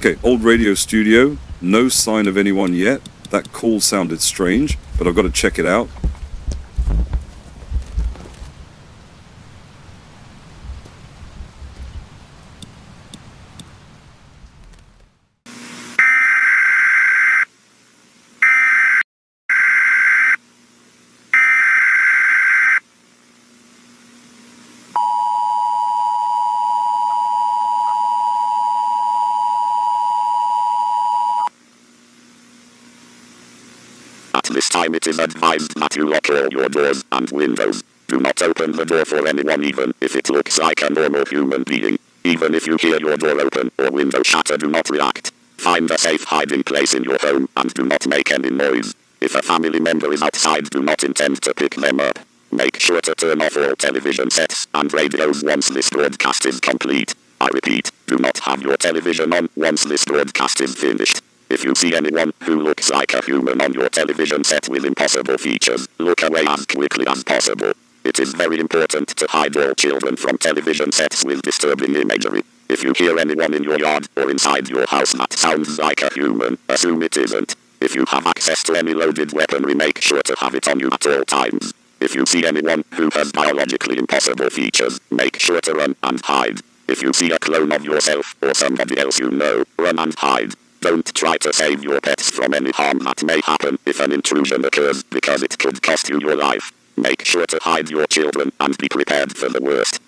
Okay, old radio studio. No sign of anyone yet. That call sounded strange, but I've got to check it out. At this time it is advised that you lock all your doors and windows. Do not open the door for anyone even if it looks like a normal human being. Even if you hear your door open or window shatter, do not react. Find a safe hiding place in your home and do not make any noise. If a family member is outside, do not intend to pick them up. Make sure to turn off all television sets and radios once this broadcast is complete. I repeat, do not have your television on once this broadcast is finished. If you see anyone who looks like a human on your television set with impossible features, look away as quickly as possible. It is very important to hide all children from television sets with disturbing imagery. If you hear anyone in your yard or inside your house that sounds like a human, assume it isn't. If you have access to any loaded weaponry, make sure to have it on you at all times. If you see anyone who has biologically impossible features, make sure to run and hide. If you see a clone of yourself or somebody else you know, run and hide. Don't try to save your pets from any harm that may happen if an intrusion occurs, because it could cost you your life. Make sure to hide your children and be prepared for the worst.